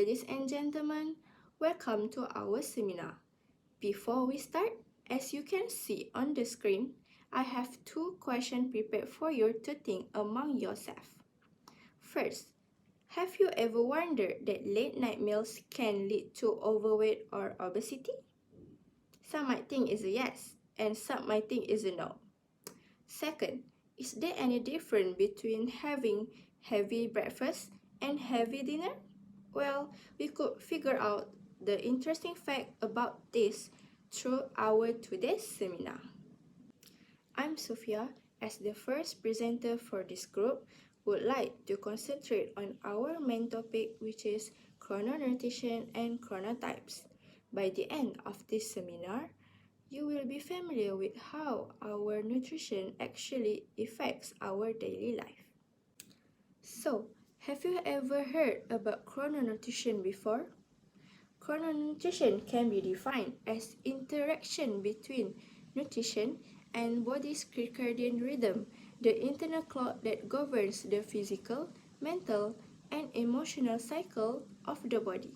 ladies and gentlemen, welcome to our seminar. Before we start, as you can see on the screen, I have two questions prepared for you to think among yourself. First, have you ever wondered that late night meals can lead to overweight or obesity? Some might think it's a yes, and some might think it's a no. Second, is there any difference between having heavy breakfast and heavy dinner? Well, we could figure out the interesting fact about this through our today's seminar. I'm Sophia. As the first presenter for this group, would like to concentrate on our main topic, which is chrononutrition and chronotypes. By the end of this seminar, you will be familiar with how our nutrition actually affects our daily life. So, have you ever heard about chrononutrition before? Chrononutrition can be defined as interaction between nutrition and body's circadian rhythm, the internal clock that governs the physical, mental, and emotional cycle of the body.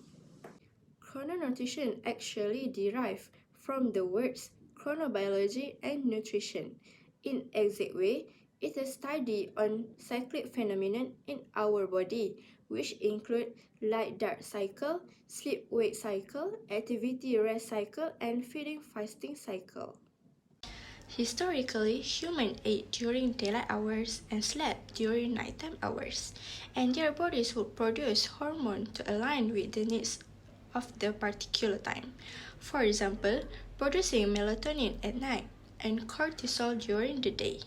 Chrononutrition actually derives from the words chronobiology and nutrition. In exact way, it's a study on cyclic phenomenon in our body, which include light-dark cycle, sleep-wake cycle, activity-rest cycle, and feeding-fasting cycle. Historically, humans ate during daylight hours and slept during nighttime hours, and their bodies would produce hormones to align with the needs of the particular time. For example, producing melatonin at night and cortisol during the day.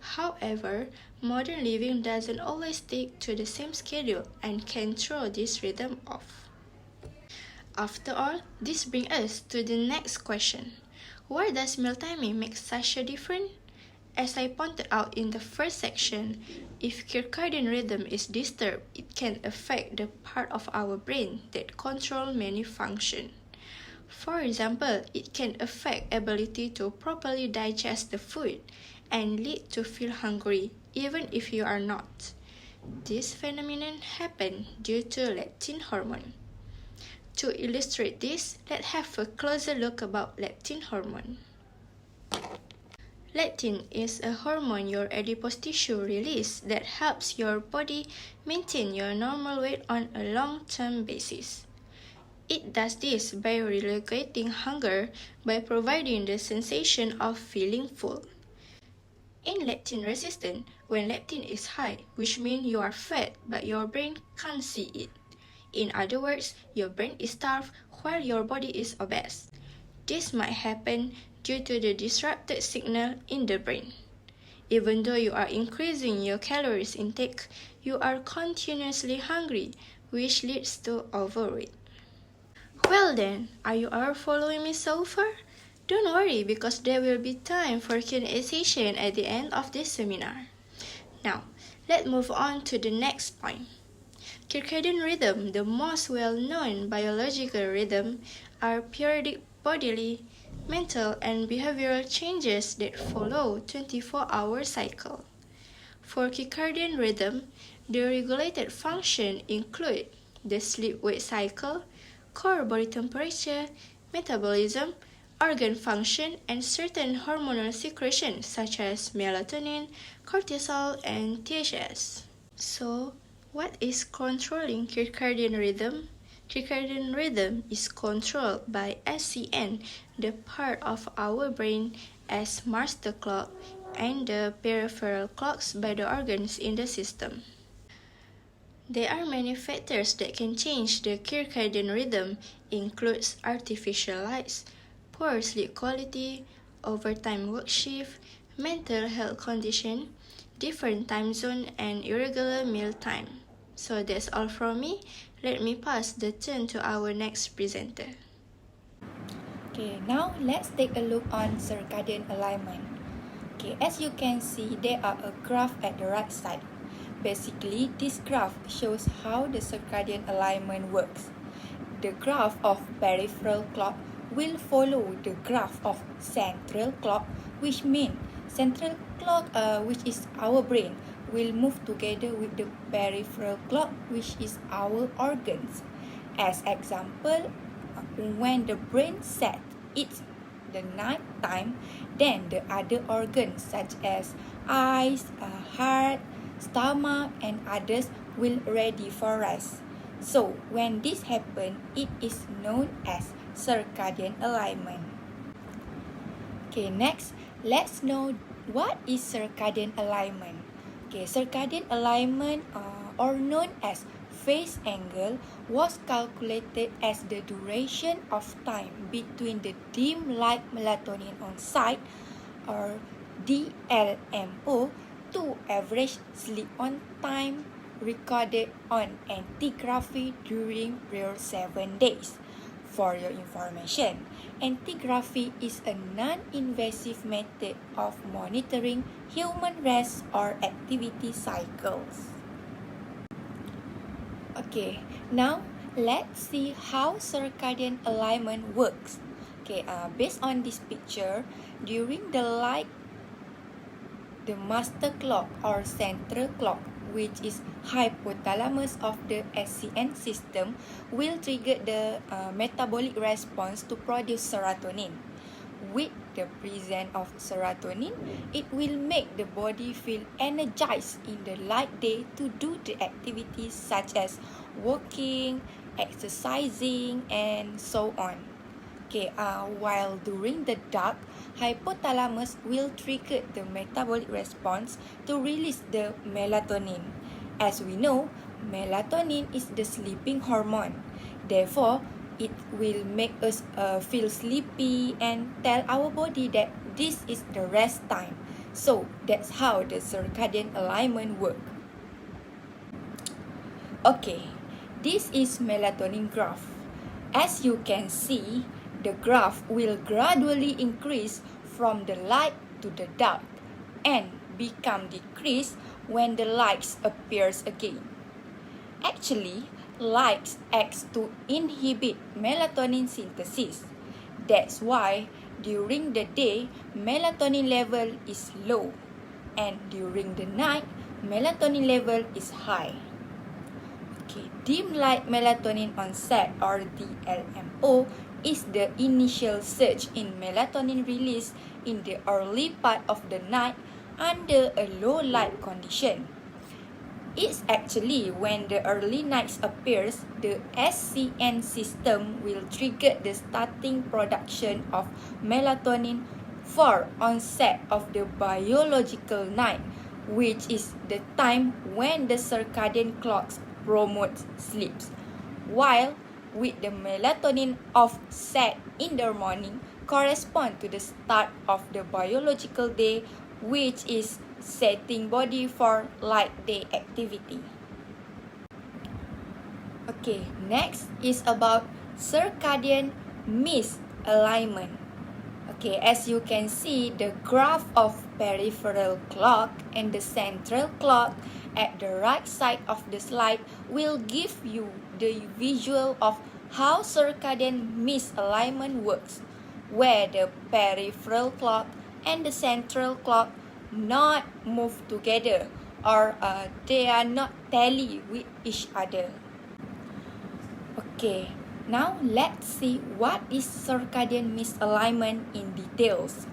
However, modern living doesn't always stick to the same schedule and can throw this rhythm off. After all, this brings us to the next question. Why does meal timing make such a difference? As I pointed out in the first section, if circadian rhythm is disturbed, it can affect the part of our brain that control many functions. For example, it can affect ability to properly digest the food and lead to feel hungry even if you are not. This phenomenon happens due to leptin hormone. To illustrate this, let's have a closer look about leptin hormone. Leptin is a hormone your adipose tissue releases that helps your body maintain your normal weight on a long-term basis. It does this by regulating hunger by providing the sensation of feeling full. In leptin resistant, when leptin is high, which means you are fat but your brain can't see it. In other words, your brain is starved while your body is obese. This might happen due to the disrupted signal in the brain. Even though you are increasing your calories intake, you are continuously hungry, which leads to overweight. Well then, are you all following me so far? Don't worry, because there will be time for Q&A session at the end of this seminar. Now, let's move on to the next point. Circadian rhythm, the most well-known biological rhythm, are periodic bodily, mental, and behavioral changes that follow 24-hour cycle. For circadian rhythm, the regulated functions include the sleep-wake cycle, core body temperature, metabolism, organ function, and certain hormonal secretions such as melatonin, cortisol, and THS. So, what is controlling circadian rhythm? Circadian rhythm is controlled by SCN, the part of our brain as master clock, and the peripheral clocks by the organs in the system. There are many factors that can change the circadian rhythm, includes artificial lights, poor sleep quality, overtime work shift, mental health condition, different time zone, and irregular meal time. So that's all from me. Let me pass the turn to our next presenter. Okay, now let's take a look on circadian alignment. Okay, as you can see, there are a graph at the right side. Basically, this graph shows how the circadian alignment works. The graph of peripheral clock will follow the graph of central clock, which means central clock, which is our brain, will move together with the peripheral clock, which is our organs. As example, when the brain sets its the night time, then the other organs such as eyes, heart, stomach, and others will ready for rest. So when this happens, it is known as circadian alignment. Okay, next, let's know what is circadian alignment. Okay, circadian alignment, or known as phase angle, was calculated as the duration of time between the dim light melatonin onset, or DLMO, to average sleep on time recorded on antigraphy during prior 7 days. For your information, antigraphy is a non-invasive method of monitoring human rest or activity cycles. Okay, now let's see how circadian alignment works. Okay, based on this picture, during the light, the master clock or central clock, which is hypothalamus of the SCN system, will trigger the metabolic response to produce serotonin. With the presence of serotonin, it will make the body feel energized in the light day to do the activities such as walking, exercising, and so on. Okay, while during the dark, hypothalamus will trigger the metabolic response to release the melatonin. As we know, melatonin is the sleeping hormone. Therefore, it will make us feel sleepy and tell our body that this is the rest time. So, that's how the circadian alignment works. Okay, this is melatonin graph. As you can see, the graph will gradually increase from the light to the dark and become decreased when the light appears again. Actually, light acts to inhibit melatonin synthesis. That's why during the day, melatonin level is low, and during the night, melatonin level is high. Okay, dim light melatonin onset, or DLMO, is the initial surge in melatonin release in the early part of the night under a low light condition. It's actually when the early night appears, the SCN system will trigger the starting production of melatonin for onset of the biological night, which is the time when the circadian clocks promote sleep. While with the melatonin offset in the morning correspond to the start of the biological day, which is setting body for light day activity. Okay, next is about circadian misalignment. Okay, as you can see, the graph of peripheral clock and the central clock at the right side of the slide will give you the visual of how circadian misalignment works, where the peripheral clock and the central clock not move together, or they are not tally with each other. Okay, now let's see what is circadian misalignment in details.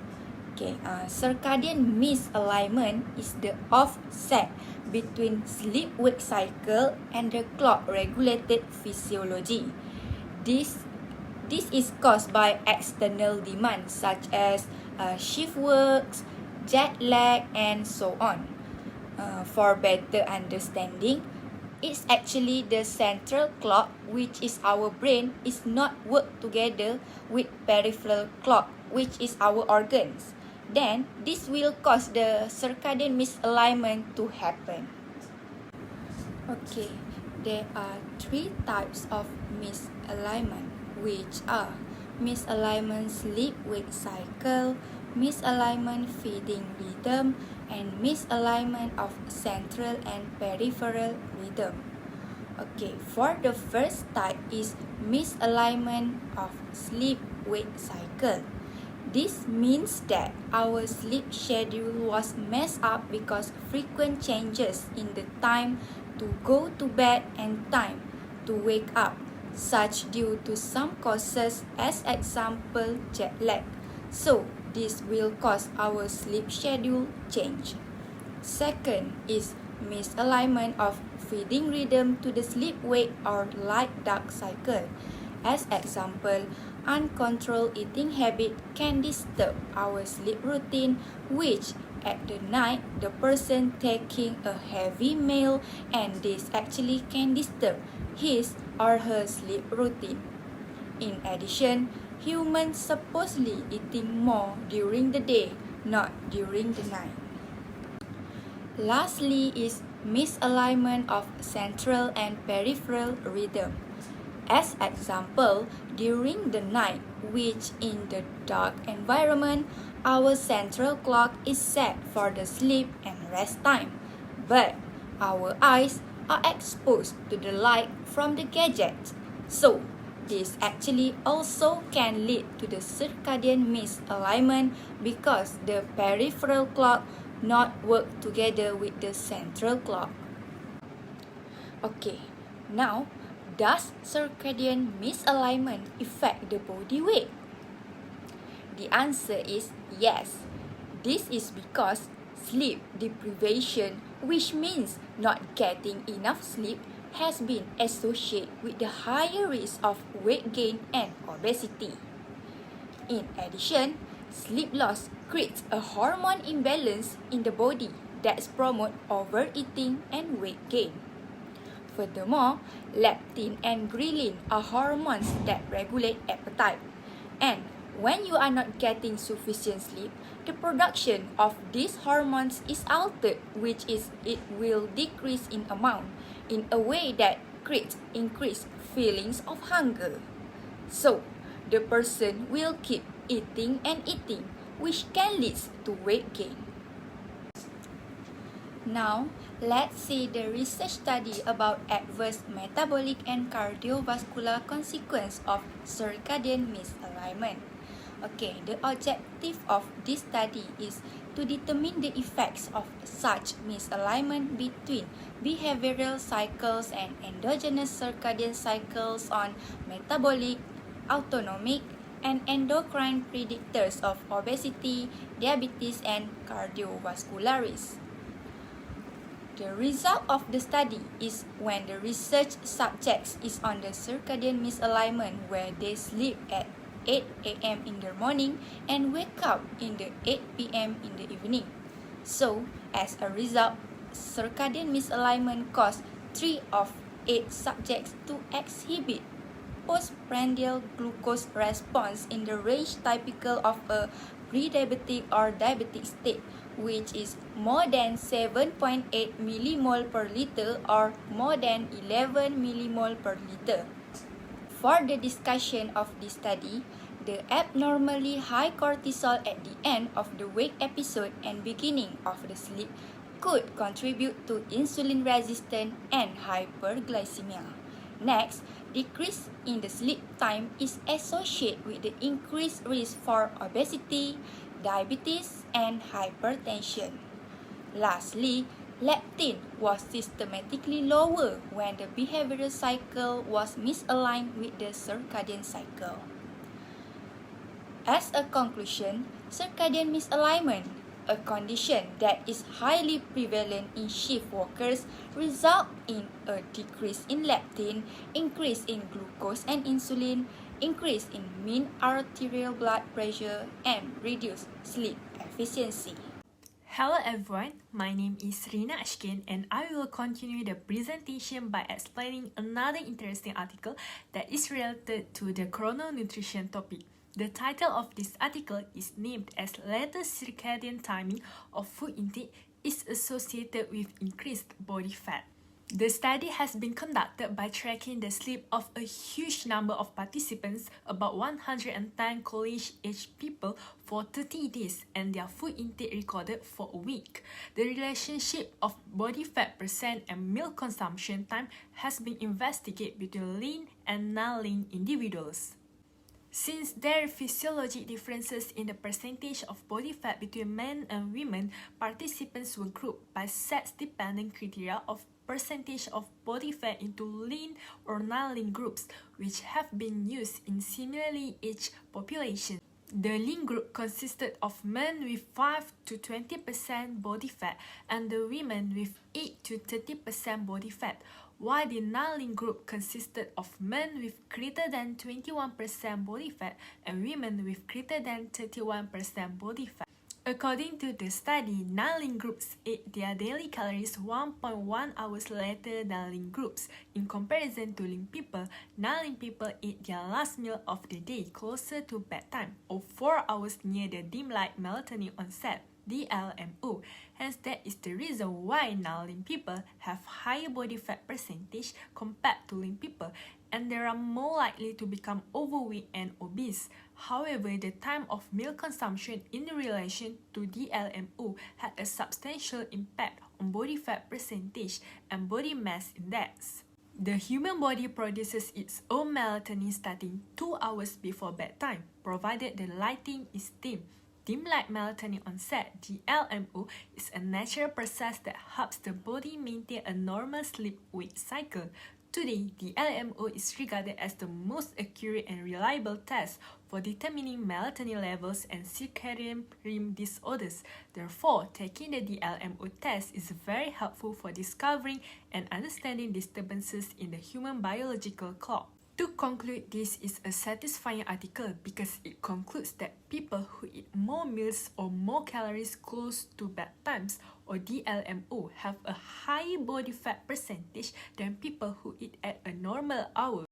Okay, circadian misalignment is the offset between sleep-wake cycle and the clock-regulated physiology. This is caused by external demands such as shift works, jet lag, and so on. For better understanding, it's actually the central clock, which is our brain, is not work together with peripheral clock, which is our organs. Then, this will cause the circadian misalignment to happen. Okay, there are 3 types of misalignment, which are misalignment sleep-wake cycle, misalignment feeding rhythm, and misalignment of central and peripheral rhythm. Okay, for the first type is misalignment of sleep-wake cycle. This means that our sleep schedule was messed up because frequent changes in the time to go to bed and time to wake up such due to some causes, as example jet lag. So, this will cause our sleep schedule change. Second is misalignment of feeding rhythm to the sleep-wake or light-dark cycle. As example, uncontrolled eating habit can disturb our sleep routine, which at the night the person taking a heavy meal, and this actually can disturb his or her sleep routine. In addition, humans supposedly eating more during the day, not during the night. Lastly is misalignment of central and peripheral rhythm. As example, during the night, which in the dark environment, our central clock is set for the sleep and rest time, but our eyes are exposed to the light from the gadget. So, this actually also can lead to the circadian misalignment because the peripheral clock not work together with the central clock. Okay, now does circadian misalignment affect the body weight? The answer is yes. This is because sleep deprivation, which means not getting enough sleep, has been associated with the higher risk of weight gain and obesity. In addition, sleep loss creates a hormone imbalance in the body that promotes overeating and weight gain. Furthermore, leptin and ghrelin are hormones that regulate appetite. And when you are not getting sufficient sleep, the production of these hormones is altered, which is it will decrease in amount in a way that creates increased feelings of hunger. So, the person will keep eating and eating, which can lead to weight gain. Now, let's see the research study about adverse metabolic and cardiovascular consequence of circadian misalignment. Okay, the objective of this study is to determine the effects of such misalignment between behavioral cycles and endogenous circadian cycles on metabolic, autonomic, and endocrine predictors of obesity, diabetes, and cardiovascular risk. The result of the study is when the research subjects is on the circadian misalignment where they sleep at 8 a.m. in the morning and wake up in the 8 p.m. in the evening. So, as a result, circadian misalignment caused 3 of 8 subjects to exhibit postprandial glucose response in the range typical of a pre-diabetic or diabetic state, which is more than 7.8 millimole per liter or more than 11 millimole per liter. For the discussion of this study, the abnormally high cortisol at the end of the wake episode and beginning of the sleep could contribute to insulin resistance and hyperglycemia. Next, decrease in the sleep time is associated with the increased risk for obesity, diabetes, and hypertension. Lastly, leptin was systematically lower when the behavioral cycle was misaligned with the circadian cycle. As a conclusion, circadian misalignment, a condition that is highly prevalent in shift workers, result in a decrease in leptin, increase in glucose and insulin, increase in mean arterial blood pressure, and reduced sleep efficiency. Hello everyone, my name is Rina Ashkin and I will continue the presentation by explaining another interesting article that is related to the chrononutrition topic. The title of this article is named as Latest Circadian Timing of Food Intake is Associated with Increased Body Fat. The study has been conducted by tracking the sleep of a huge number of participants, about 110 college-aged people, for 30 days and their food intake recorded for a week. The relationship of body fat percent and meal consumption time has been investigated between lean and non-lean individuals. Since there are physiologic differences in the percentage of body fat between men and women, participants were grouped by sex-dependent criteria of percentage of body fat into lean or non-lean groups, which have been used in similarly aged populations. The lean group consisted of men with 5 to 20% body fat and the women with 8 to 30% body fat, while the non-lean group consisted of men with greater than 21% body fat and women with greater than 31% body fat. According to the study, non-lean groups ate their daily calories 1.1 hours later than lean groups. In comparison to lean people, non-lean people ate their last meal of the day closer to bedtime, or 4 hours near the dim light melatonin onset, DLMO. Hence, that is the reason why non-lean people have higher body fat percentage compared to lean people, and they are more likely to become overweight and obese. However, the time of meal consumption in relation to DLMO had a substantial impact on body fat percentage and body mass index. The human body produces its own melatonin starting 2 hours before bedtime, provided the lighting is dim. Dim light melatonin onset, DLMO, is a natural process that helps the body maintain a normal sleep-wake cycle. Today, the LMO is regarded as the most accurate and reliable test for determining melatonin levels and circadian rhythm disorders. Therefore, taking the DLMO test is very helpful for discovering and understanding disturbances in the human biological clock. To conclude, this is a satisfying article because it concludes that people who eat more meals or more calories close to bedtimes or DLMO have a higher body fat percentage than people who eat at a normal hour.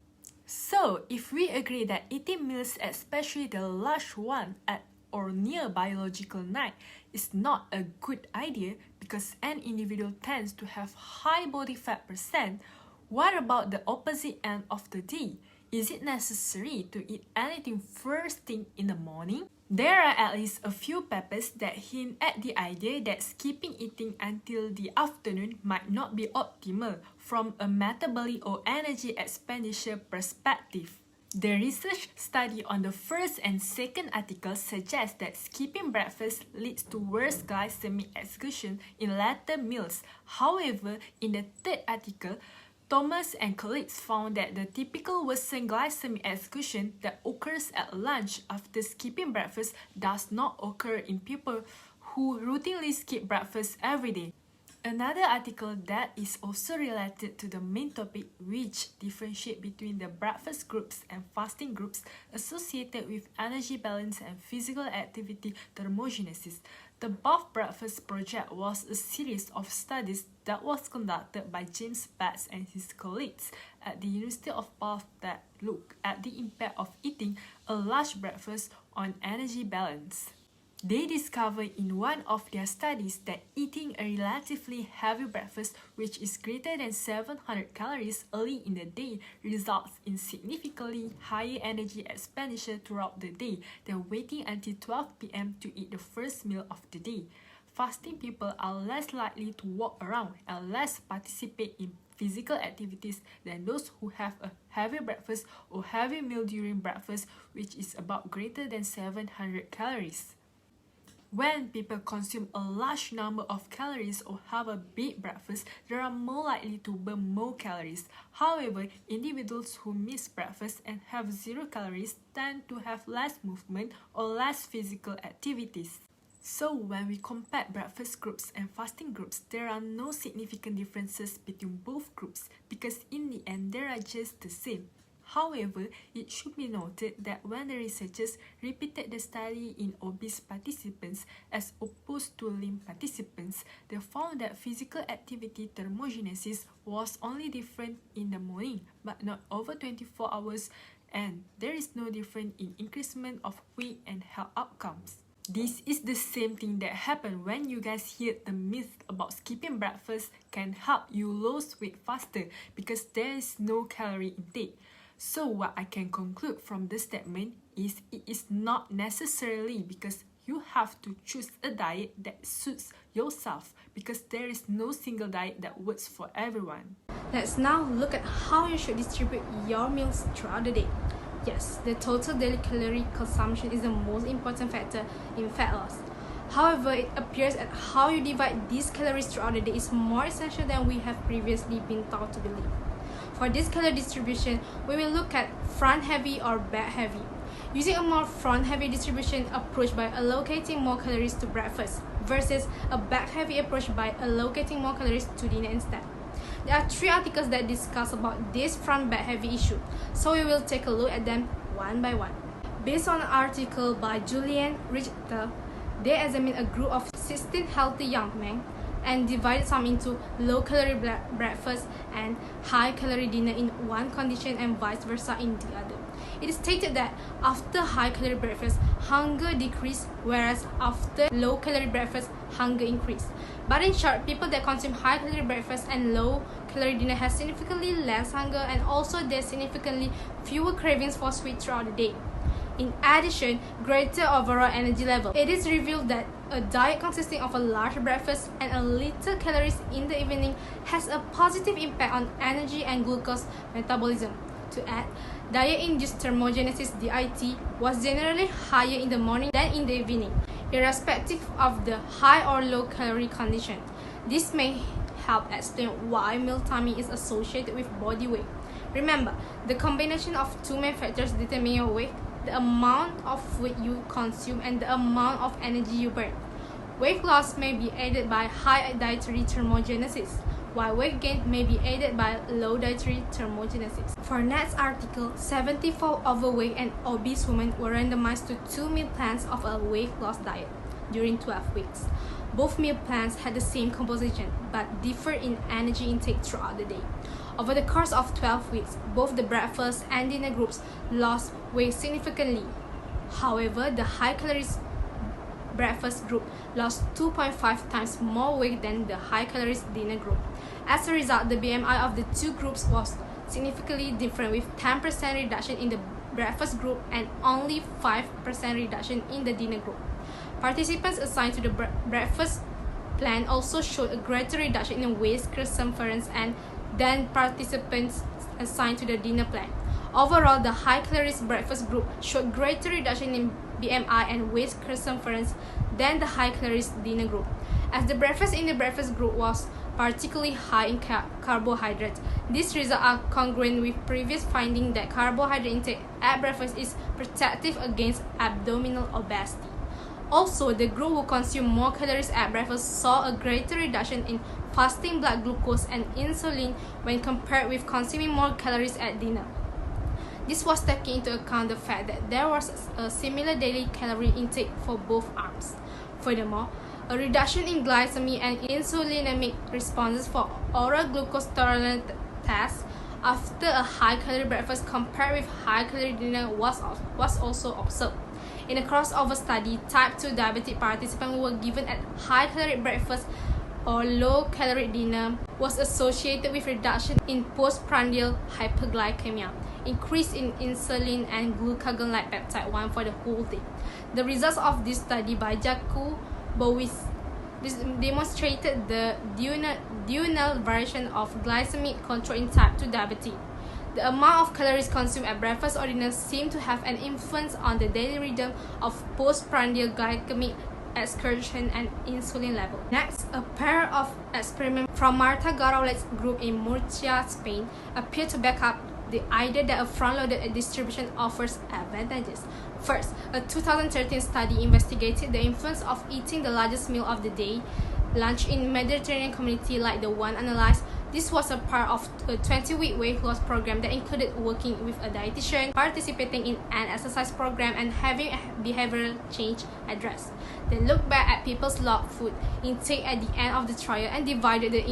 So, if we agree that eating meals, especially the large one at or near biological night, is not a good idea because an individual tends to have high body fat percent, what about the opposite end of the day? Is it necessary to eat anything first thing in the morning? There are at least a few papers that hint at the idea that skipping eating until the afternoon might not be optimal from a metabolic or energy expenditure perspective. The research study on the first and second articles suggests that skipping breakfast leads to worse glycemic execution in later meals. However, in the third article, Thomas and colleagues found that the typical worsened glycemic execution that occurs at lunch after skipping breakfast does not occur in people who routinely skip breakfast every day. Another article that is also related to the main topic, which differentiate between the breakfast groups and fasting groups associated with energy balance and physical activity thermogenesis. The Bath Breakfast Project was a series of studies that was conducted by James Batts and his colleagues at the University of Bath that looked at the impact of eating a large breakfast on energy balance. They discovered in one of their studies that eating a relatively heavy breakfast, which is greater than 700 calories early in the day, results in significantly higher energy expenditure throughout the day than waiting until 12 p.m. to eat the first meal of the day. Fasting people are less likely to walk around and less participate in physical activities than those who have a heavy breakfast or heavy meal during breakfast, which is about greater than 700 calories. When people consume a large number of calories or have a big breakfast, they are more likely to burn more calories. However, individuals who miss breakfast and have 0 calories tend to have less movement or less physical activities. So when we compare breakfast groups and fasting groups, there are no significant differences between both groups because in the end they are just the same. However, it should be noted that when the researchers repeated the study in obese participants as opposed to lean participants, they found that physical activity thermogenesis was only different in the morning, but not over 24 hours, and there is no difference in increasement of weight and health outcomes. This is the same thing that happened when you guys hear the myth about skipping breakfast can help you lose weight faster because there is no calorie intake. So what I can conclude from this statement is it is not necessarily because you have to choose a diet that suits yourself because there is no single diet that works for everyone. Let's now look at how you should distribute your meals throughout the day. Yes, the total daily calorie consumption is the most important factor in fat loss. However, it appears that how you divide these calories throughout the day is more essential than we have previously been taught to believe. For this calorie distribution, we will look at front-heavy or back-heavy. Using a more front-heavy distribution approach by allocating more calories to breakfast versus a back-heavy approach by allocating more calories to dinner instead. There are 3 articles that discuss about this front-back heavy issue, so we will take a look at them one by one. Based on an article by Julian Richter, they examined a group of 16 healthy young men and divided some into low-calorie breakfast and high-calorie dinner in one condition and vice versa in the other. It is stated that after high-calorie breakfast, hunger decreased, whereas after low-calorie breakfast, hunger increased. But in short, people that consume high-calorie breakfast and low-calorie dinner have significantly less hunger, and also there's significantly fewer cravings for sweets throughout the day. In addition, greater overall energy level. It is revealed that a diet consisting of a large breakfast and a little calories in the evening has a positive impact on energy and glucose metabolism. To add, diet-induced thermogenesis (DIT) was generally higher in the morning than in the evening, irrespective of the high or low calorie condition. This may help explain why meal timing is associated with body weight. Remember, the combination of 2 main factors determine your weight: the amount of food you consume and the amount of energy you burn. Weight loss may be aided by high dietary thermogenesis, while weight gain may be aided by low dietary thermogenesis. For next article, 74 overweight and obese women were randomized to 2 meal plans of a weight loss diet during 12 weeks. Both meal plans had the same composition, but differed in energy intake throughout the day. Over the course of 12 weeks, both the breakfast and dinner groups lost weight significantly. However, the high-calorie breakfast group lost 2.5 times more weight than the high-calorie dinner group. As a result, the BMI of the 2 groups was significantly different, with 10% reduction in the breakfast group and only 5% reduction in the dinner group. Participants assigned to the breakfast plan also showed a greater reduction in waist circumference than participants assigned to the dinner plan. Overall, the high-calorie breakfast group showed greater reduction in BMI and waist circumference than the high-calorie dinner group. As the breakfast in the breakfast group was particularly high in carbohydrates, these results are congruent with previous findings that carbohydrate intake at breakfast is protective against abdominal obesity. Also, the group who consumed more calories at breakfast saw a greater reduction in fasting blood glucose and insulin when compared with consuming more calories at dinner. This was taking into account the fact that there was a similar daily calorie intake for both arms. Furthermore, a reduction in glycemic and insulinemic responses for oral glucose tolerance tests after a high-calorie breakfast compared with high-calorie dinner was also observed. In a crossover study, type 2 diabetic participants who were given a high-calorie breakfast or low-calorie dinner was associated with reduction in postprandial hyperglycemia, increase in insulin and glucagon-like peptide 1 for the whole day. The results of this study by Jakubowicz demonstrated the dual variation of glycemic control in type 2 diabetes. The amount of calories consumed at breakfast or dinner seemed to have an influence on the daily rhythm of postprandial glycemic excretion and insulin level. Next, a pair of experiments from Marta Garaulet's group in Murcia, Spain, appear to back up the idea that a front-loaded distribution offers advantages. First, a 2013 study investigated the influence of eating the largest meal of the day, lunch, in Mediterranean community like the one analyzed. This was a part of a 20-week weight loss program that included working with a dietitian, participating in an exercise program, and having a behavioral change addressed. They looked back at people's log food intake at the end of the trial and divided the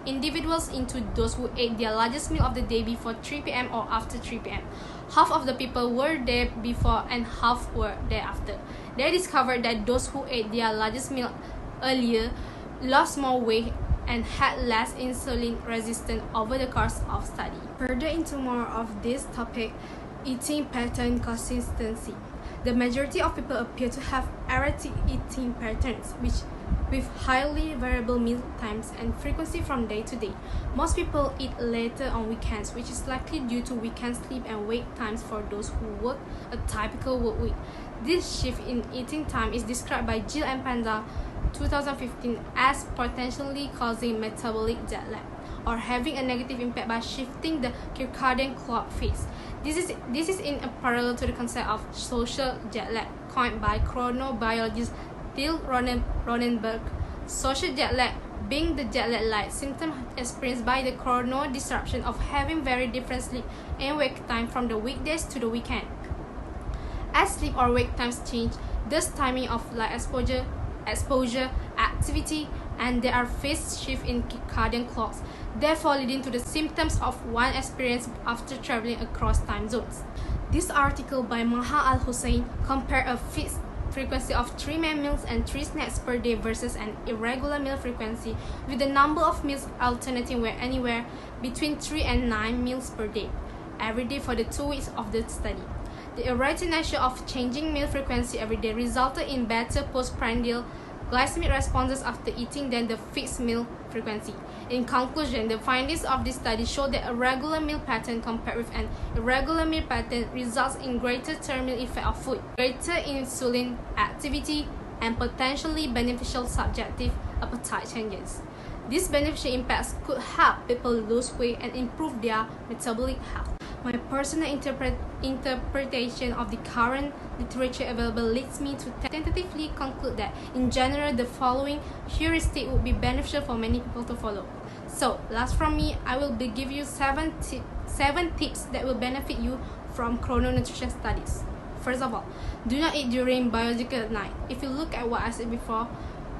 individuals into those who ate their largest meal of the day before 3 p.m. or after 3 p.m. Half of the people were there before and half were there after. They discovered that those who ate their largest meal earlier lost more weight and had less insulin resistance over the course of study. Further into more of this topic, eating pattern consistency. The majority of people appear to have erratic eating patterns, with highly variable meal times and frequency from day to day. Most people eat later on weekends, which is likely due to weekend sleep and wake times for those who work a typical work week. This shift in eating time is described by Jill and Panda 2015 as potentially causing metabolic jet lag, or having a negative impact by shifting the circadian clock phase. This is in a parallel to the concept of social jet lag, coined by chronobiologist Till Ronenberg. Social jet lag being the jet lag-like symptom experienced by the chrono disruption of having very different sleep and wake time from the weekdays to the weekend. As sleep or wake times change, thus timing of light exposure, activity, and there are phase shift in circadian clocks, therefore leading to the symptoms of one experienced after traveling across time zones. This article by Maha Al-Hussein compared a fixed frequency of 3 main meals and 3 snacks per day versus an irregular meal frequency with the number of meals alternating were anywhere between 3 and 9 meals per day, every day for the 2 weeks of the study. The erratic nature of changing meal frequency every day resulted in better postprandial glycemic responses after eating than the fixed meal frequency. In conclusion, the findings of this study show that a regular meal pattern compared with an irregular meal pattern results in greater terminal effect of food, greater insulin activity, and potentially beneficial subjective appetite changes. These beneficial impacts could help people lose weight and improve their metabolic health. My personal interpretation of the current literature available leads me to tentatively conclude that, in general, the following heuristic would be beneficial for many people to follow. So, last from me, I will give you 7 tips that will benefit you from chrononutrition studies. First of all, do not eat during biological night. If you look at what I said before,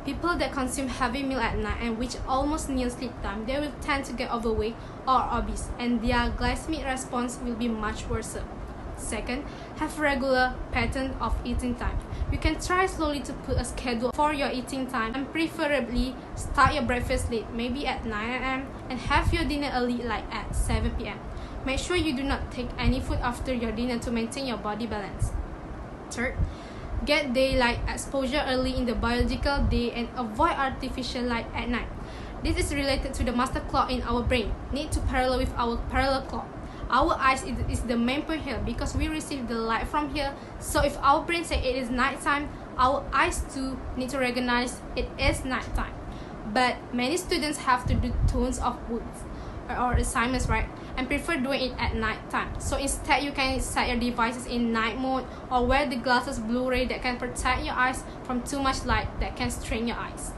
people that consume heavy meal at night and which almost near sleep time, they will tend to get overweight or obese, and their glycemic response will be much worse. Second, have regular pattern of eating time. You can try slowly to put a schedule for your eating time and preferably start your breakfast late, maybe at 9 am, and have your dinner early, like at 7 pm. Make sure you do not take any food after your dinner to maintain your body balance. Third, get daylight exposure early in the biological day and avoid artificial light at night. This is related to the master clock in our brain, need to parallel with our parallel clock. Our eyes is the main point here because we receive the light from here. So if our brain says it is nighttime, our eyes too need to recognize it is nighttime. But many students have to do tons of works or assignments, right? And prefer doing it at night time. So instead, you can set your devices in night mode or wear the glasses Blu-ray that can protect your eyes from too much light that can strain your eyes.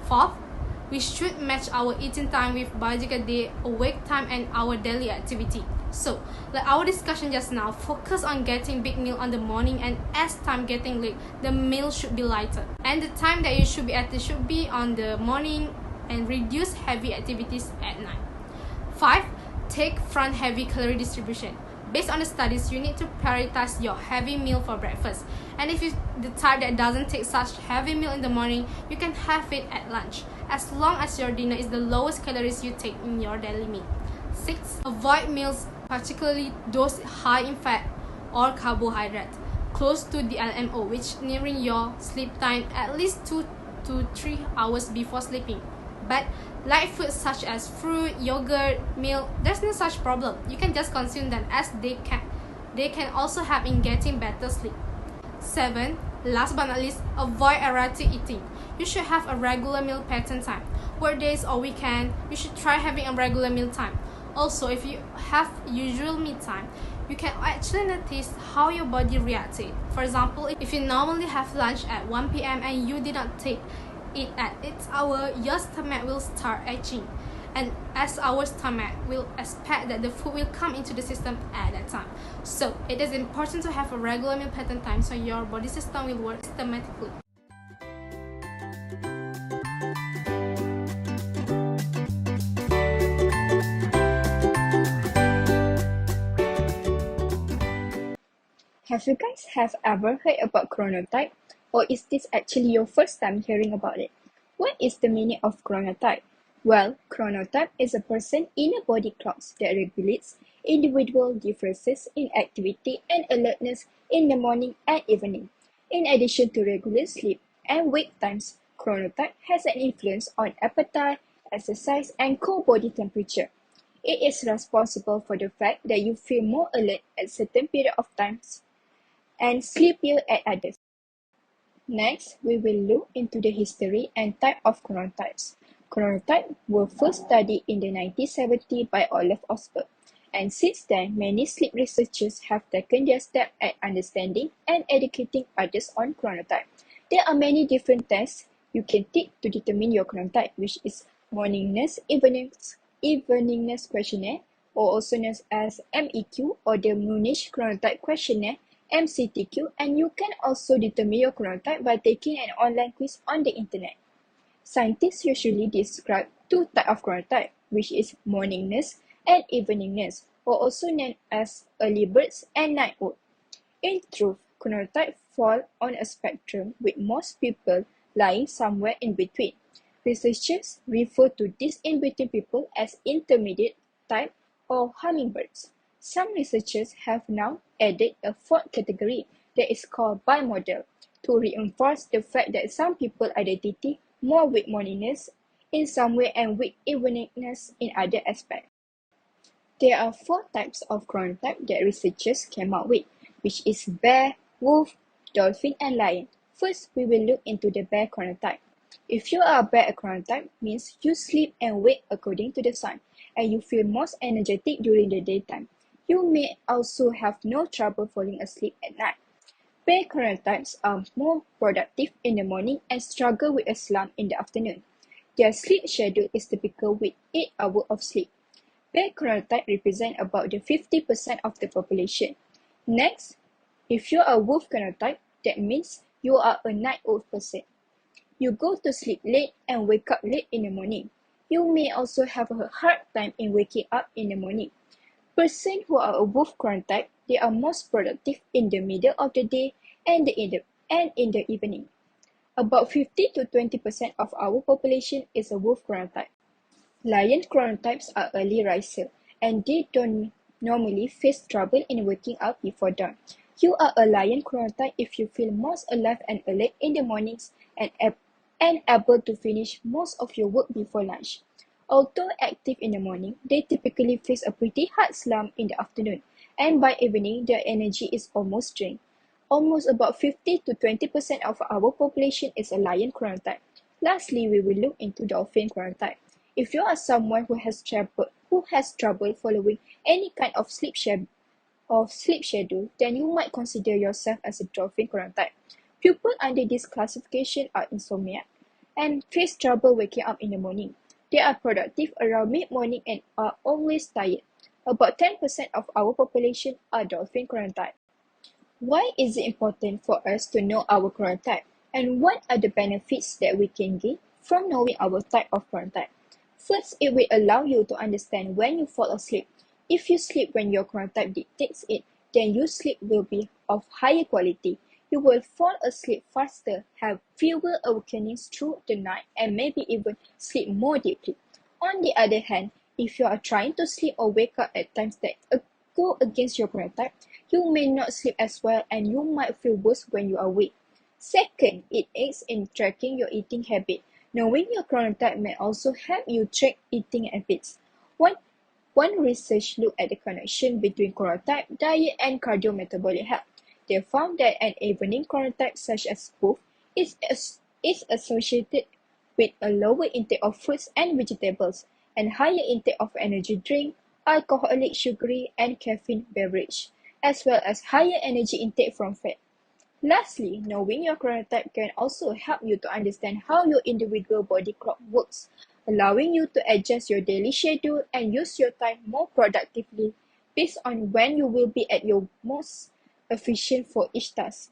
Fourth, we should match our eating time with biological day, awake time, and our daily activity. So, like our discussion just now, focus on getting big meal on the morning, and as time getting late, the meal should be lighter. And the time that you should be at should be on the morning and reduce heavy activities at night. 5. Take front heavy calorie distribution. Based on the studies, you need to prioritize your heavy meal for breakfast. And if you're the type that doesn't take such heavy meal in the morning, you can have it at lunch, as long as your dinner is the lowest calories you take in your daily meal. 6. Avoid meals, particularly those high in fat or carbohydrate, close to the LMO, which nearing your sleep time at least 2 to 3 hours before sleeping. But light foods such as fruit, yogurt, milk, there's no such problem. You can just consume them as they can also help in getting better sleep. 7. Last but not least, avoid erratic eating. You should have a regular meal pattern time. Work days or weekend, you should try having a regular meal time. Also, if you have usual meal time, you can actually notice how your body reacts to it. For example, if you normally have lunch at 1 p.m. and you did not take it at 8 hours, your stomach will start itching. And as our stomach will expect that the food will come into the system at that time. So it is important to have a regular meal pattern time so your body system will work systematically. Have you guys ever heard about chronotype? Or is this actually your first time hearing about it? What is the meaning of chronotype? Well, chronotype is a person in a body clock that regulates individual differences in activity and alertness in the morning and evening. In addition to regular sleep and wake times, chronotype has an influence on appetite, exercise, and core body temperature. It is responsible for the fact that you feel more alert at certain period of times and sleepier at others. Next, we will look into the history and type of chronotypes. Chronotypes were first studied in the 1970s by Olaf Osberg, and since then, many sleep researchers have taken their step at understanding and educating others on chronotype. There are many different tests you can take to determine your chronotype, which is morningness, eveningness questionnaire, or also known as MEQ or the Munich Chronotype Questionnaire, MCTQ, and you can also determine your chronotype by taking an online quiz on the internet. Scientists usually describe two types of chronotype, which is morningness and eveningness, or also known as early birds and night owl. In truth, chronotypes fall on a spectrum with most people lying somewhere in between. Researchers refer to these in-between people as intermediate type or hummingbirds. Some researchers have now added a fourth category that is called bimodal to reinforce the fact that some people identify more with morningness in some way and with eveningness in other aspects. There are four types of chronotype that researchers came up with, which is bear, wolf, dolphin, and lion. First, we will look into the bear chronotype. If you are a bear chronotype, means you sleep and wake according to the sun, and you feel most energetic during the daytime. You may also have no trouble falling asleep at night. Bear chronotypes are more productive in the morning and struggle with a slump in the afternoon. Their sleep schedule is typical with 8 hours of sleep. Bear chronotype represent about the 50% of the population. Next, if you are a wolf chronotype, that means you are a night owl person. You go to sleep late and wake up late in the morning. You may also have a hard time in waking up in the morning. Persons who are a wolf chronotype, they are most productive in the middle of the day and in the evening. About 50 to 20% of our population is a wolf chronotype. Lion chronotypes are early risers, and they don't normally face trouble in waking up before dawn. You are a lion chronotype if you feel most alive and alert in the mornings and able to finish most of your work before lunch. Although active in the morning, they typically face a pretty hard slump in the afternoon, and by evening, their energy is almost drained. Almost about 50 to 20% of our population is a lion chronotype. Lastly, we will look into dolphin chronotype. If you are someone who has trouble following any kind of sleep schedule, then you might consider yourself as a dolphin chronotype. People under this classification are insomniac and face trouble waking up in the morning. They are productive around mid-morning and are always tired. About 10% of our population are dolphin chronotype. Why is it important for us to know our chronotype? And what are the benefits that we can gain from knowing our type of chronotype? First, it will allow you to understand when you fall asleep. If you sleep when your chronotype dictates it, then your sleep will be of higher quality. You will fall asleep faster, have fewer awakenings through the night, and maybe even sleep more deeply. On the other hand, if you are trying to sleep or wake up at times that go against your chronotype, you may not sleep as well and you might feel worse when you are awake. Second, it aids in tracking your eating habit. Knowing your chronotype may also help you track eating habits. One research looked at the connection between chronotype, diet, and cardiometabolic health. They found that an evening chronotype such as wolf is associated with a lower intake of fruits and vegetables and higher intake of energy drink, alcoholic, sugary, and caffeine beverage, as well as higher energy intake from fat. Lastly, knowing your chronotype can also help you to understand how your individual body clock works, allowing you to adjust your daily schedule and use your time more productively based on when you will be at your most efficient for each task.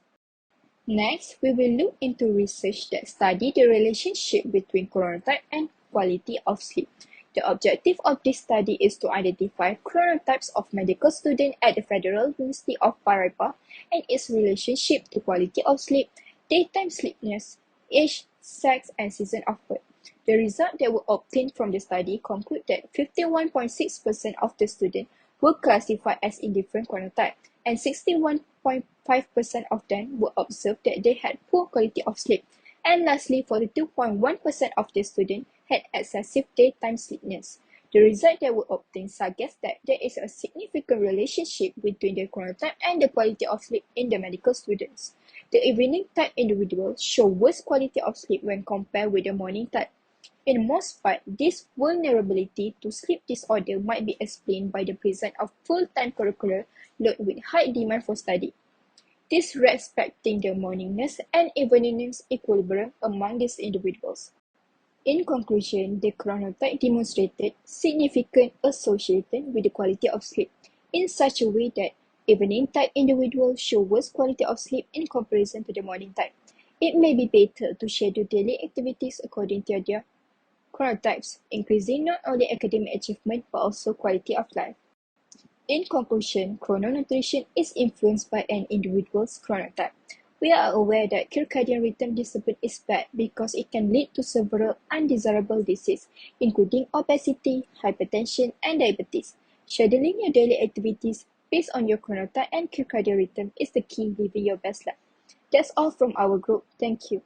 Next, we will look into research that study the relationship between chronotype and quality of sleep. The objective of this study is to identify chronotypes of medical students at the Federal University of Paraíba and its relationship to quality of sleep, daytime sleepiness, age, sex, and season of birth. The result that were obtained from the study conclude that 51.6% of the students were classified as indifferent chronotype, and 61.5% of them were observed that they had poor quality of sleep. And lastly, 42.1% of the students had excessive daytime sleepiness. The results that were obtained suggest that there is a significant relationship between the chronotype and the quality of sleep in the medical students. The evening type individuals show worse quality of sleep when compared with the morning type. In most part, this vulnerability to sleep disorder might be explained by the presence of full-time curricular load with high demand for study, disrespecting the morningness and eveningness equilibrium among these individuals. In conclusion, the chronotype demonstrated significant association with the quality of sleep in such a way that evening type individuals show worse quality of sleep in comparison to the morning type. It may be better to schedule daily activities according to their chronotypes, increasing not only academic achievement but also quality of life. In conclusion, chrononutrition is influenced by an individual's chronotype. We are aware that circadian rhythm disturbance is bad because it can lead to several undesirable diseases, including obesity, hypertension, and diabetes. Scheduling your daily activities based on your chronotype and circadian rhythm is the key living your best life. That's all from our group. Thank you.